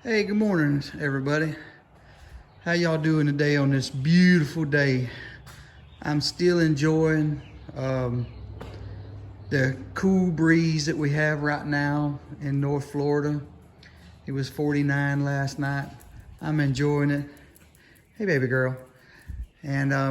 Hey, good morning, everybody. How y'all doing today on this beautiful day? I'm still enjoying the cool breeze that we have right now in North Florida. It was 49 last night. I'm enjoying it. Hey, baby girl. And I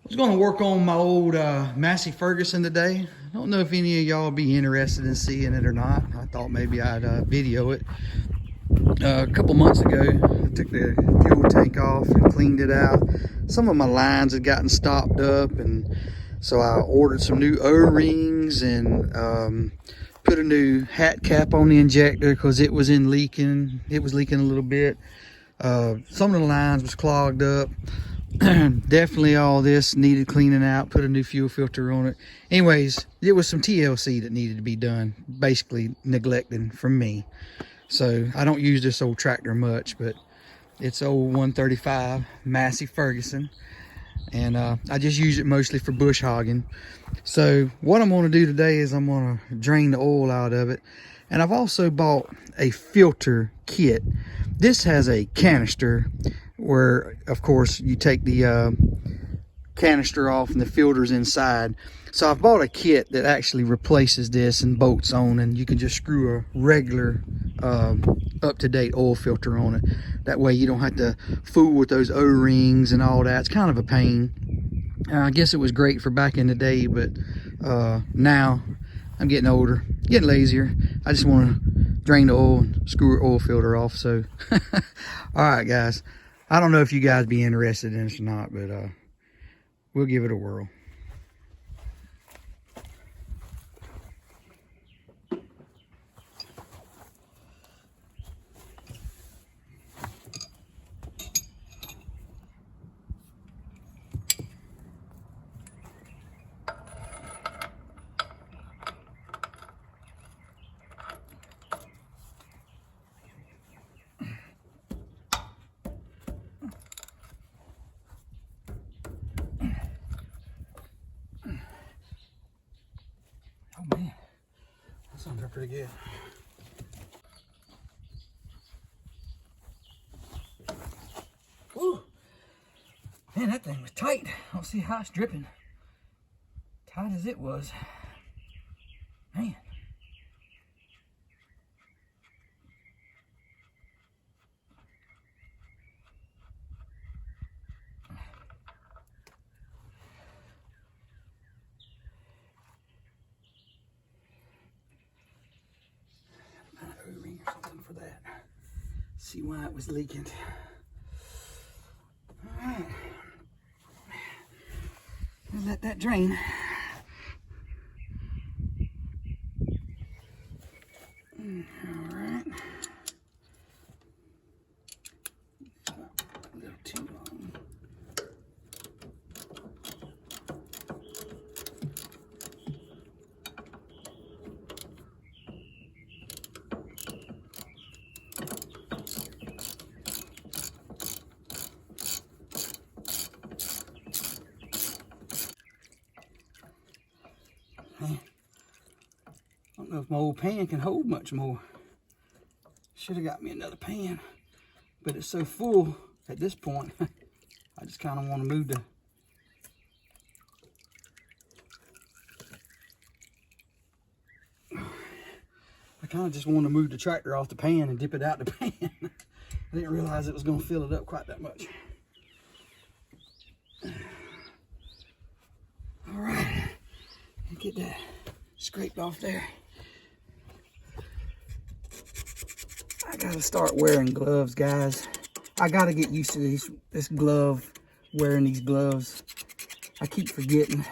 was going to work on my old Massey Ferguson today. I don't know if any of y'all be interested in seeing it or not. I thought maybe I'd video it. A couple months ago, I took the fuel tank off and cleaned it out. Some of my lines had gotten stopped up, and so I ordered some new O-rings and put a new hat cap on the injector because it was leaking. It was leaking a little bit. Some of the lines was clogged up. Definitely all this needed cleaning out. Put a new fuel filter on it. Anyways, it was some TLC that needed to be done, basically neglected from me. So I don't use this old tractor much, but it's old 135 Massey Ferguson, and I just use it mostly for bush hogging. So what I'm going to do today is I'm going to drain the oil out of it, and I've also bought a filter kit. This has a canister where, of course, you take the canister off and the filter's inside. So I've bought a kit that actually replaces this and bolts on, and you can just screw a regular up-to-date oil filter on it. That way you don't have to fool with those O-rings and all that. It's kind of a pain. I guess it was great for back in the day, but now I'm getting older, getting lazier. I just want to drain the oil and screw an oil filter off. So all right, guys, I don't know if you guys be interested in this or not, but we'll give it a whirl. Oh man, that sounds pretty good. Woo! Man, that thing was tight. I don't see how it's dripping. Tight as it was. Man. O-ring or something for that. See why it was leaking. All right. I'll let that drain. All right. A little too long. Man, I don't know if my old pan can hold much more. Should have got me another pan, but it's so full at this point. I just kind of want to move the tractor off the pan and dip it out the pan. I didn't realize it was going to fill it up quite that much. All right, get that scraped off there. I gotta start wearing gloves, guys. I gotta get used to wearing these gloves. I keep forgetting.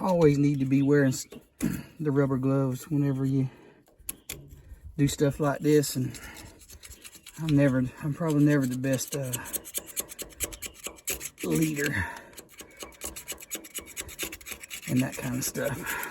Always need to be wearing the rubber gloves whenever you do stuff like this, and I'm probably never the best leader and that kind of stuff.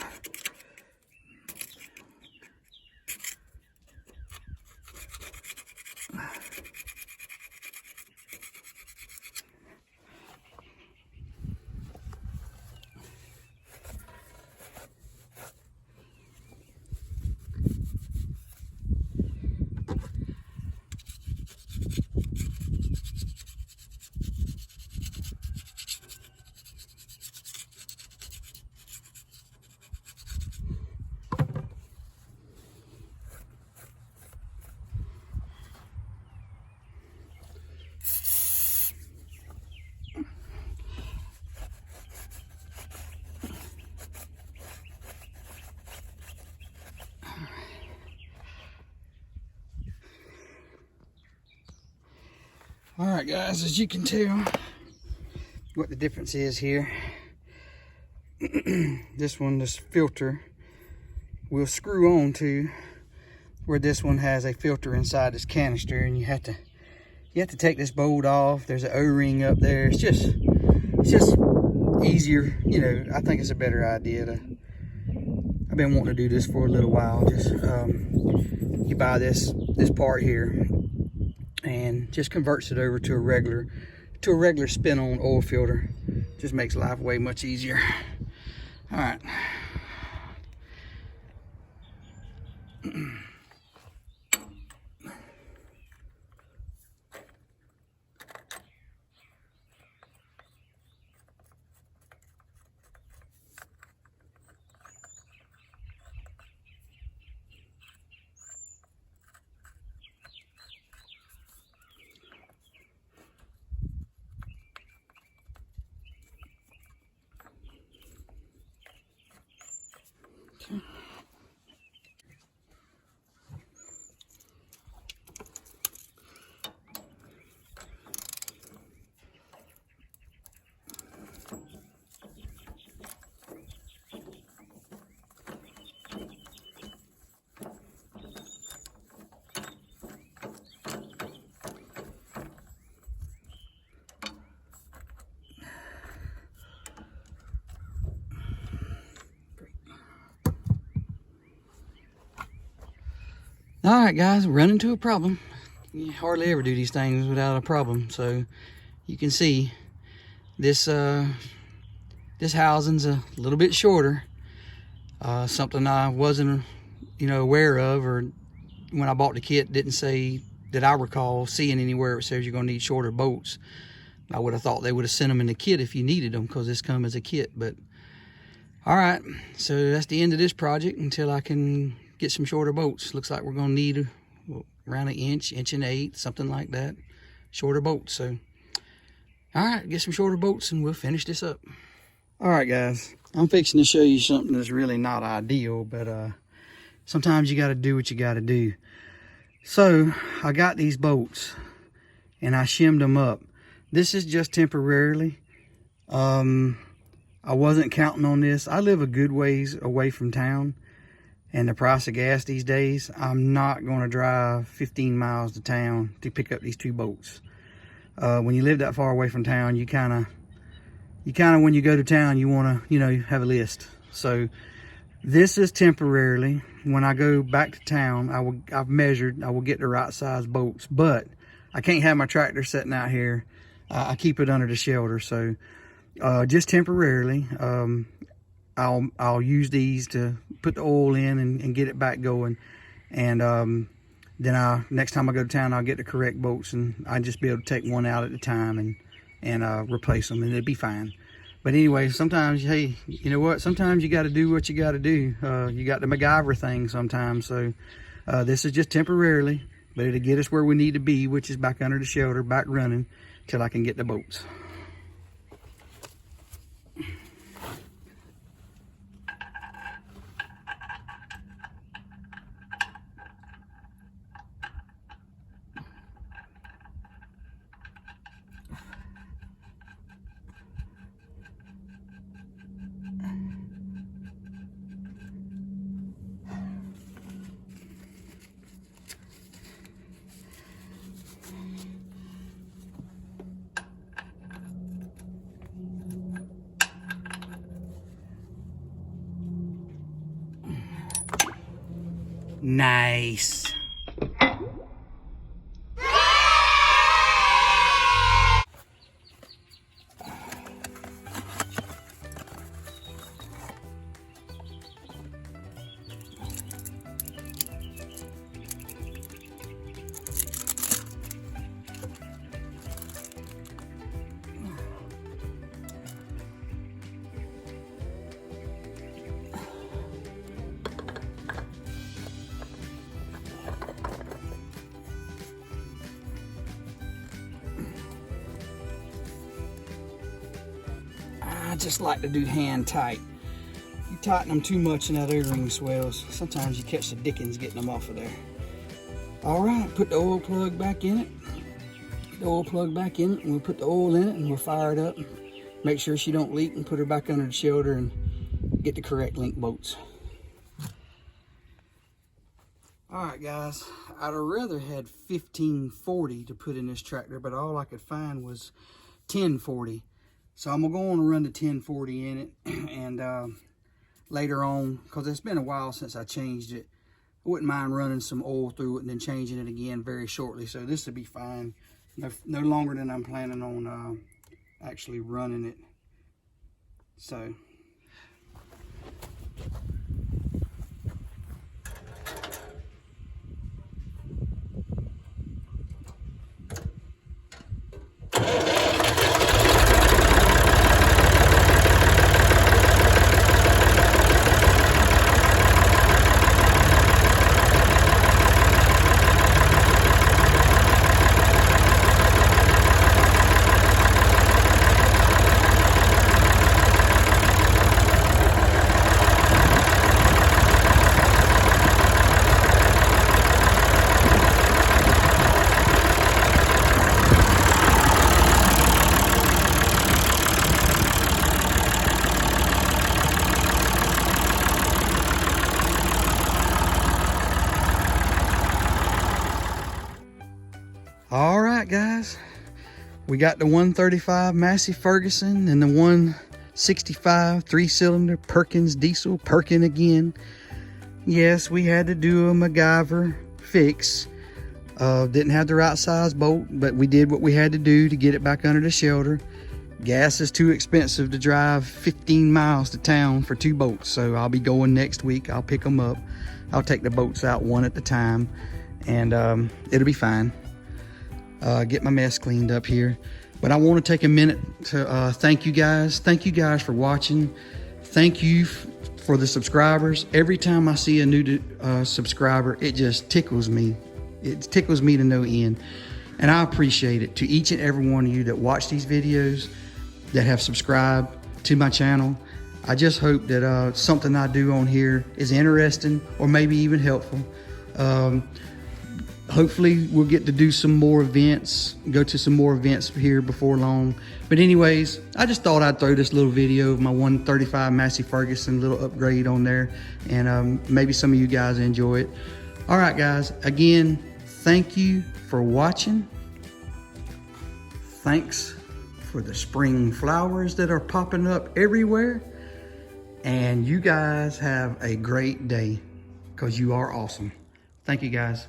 All right, guys, as you can tell, what the difference is here. This filter will screw on to where this one has a filter inside this canister, and you have to take this bolt off. There's an O-ring up there. It's just easier, you know. I think it's a better idea to. I've been wanting to do this for a little while. Just you buy this part here, and just converts it over to a regular spin-on oil filter. Just makes life way much easier. All right. All right, guys, we're running into a problem. You hardly ever do these things without a problem. So you can see this this housing's a little bit shorter. Something I wasn't, aware of, or when I bought the kit didn't say that I recall seeing anywhere it says you're gonna need shorter bolts. I would have thought they would have sent them in the kit if you needed them, because this comes as a kit. But all right, so that's the end of this project until I can get some shorter bolts. Looks like we're gonna need around an inch and 1/8, something like that, shorter bolts. So all right, get some shorter bolts and we'll finish this up. All right, guys, I'm fixing to show you something that's really not ideal, but sometimes you got to do what you got to do. So I got these bolts and I shimmed them up. This is just temporarily. I wasn't counting on this. I live a good ways away from town, and the price of gas these days, I'm not going to drive 15 miles to town to pick up these 2 bolts. When you live that far away from town, you kind of, when you go to town, you want to, have a list. So this is temporarily. When I go back to town, I've measured, I will get the right size bolts, but I can't have my tractor sitting out here. I keep it under the shelter. So just temporarily, I'll use these to put the oil in and get it back going. And then next time I go to town, I'll get the correct bolts, and I just be able to take one out at a time and replace them, and it'll be fine. But anyway, sometimes, hey, you know what? Sometimes you got to do what you got to do. You got the MacGyver thing sometimes. So this is just temporarily, but it'll get us where we need to be, which is back under the shelter, back running, till I can get the bolts. Nice. I just like to do hand tight. You tighten them too much and that O-ring swells. Sometimes you catch the dickens getting them off of there. All right, put the oil plug back in it. the oil plug back in it, and we'll put the oil in it, and we'll fire it up. Make sure she don't leak, and put her back under the shelter and get the correct link bolts. All right, guys, I'd have rather had 1540 to put in this tractor, but all I could find was 1040. So I'm gonna go on and run the 1040 in it, and later on, because it's been a while since I changed it, I wouldn't mind running some oil through it and then changing it again very shortly. So this will be fine. No longer than I'm planning on actually running it. So. All right, guys, we got the 135 Massey Ferguson and the 165 3-cylinder Perkins diesel, Perkin again. Yes, we had to do a MacGyver fix. Didn't have the right size bolt, but we did what we had to do to get it back under the shelter. Gas is too expensive to drive 15 miles to town for 2 bolts, so I'll be going next week. I'll pick them up. I'll take the bolts out one at a time, and it'll be fine. Get my mess cleaned up here. But I want to take a minute to thank you guys. Thank you guys for watching. Thank you for the subscribers. Every time I see a new subscriber, it just tickles me. It tickles me to no end. And I appreciate it. To each and every one of you that watch these videos, that have subscribed to my channel. I just hope that something I do on here is interesting or maybe even helpful. Hopefully we'll get to do some more events, go to some more events here before long. But anyways, I just thought I'd throw this little video of my 135 Massey Ferguson, little upgrade on there, and maybe some of you guys enjoy it. All right, guys, again, thank you for watching. Thanks for the spring flowers that are popping up everywhere. And you guys have a great day, because you are awesome. Thank you, guys.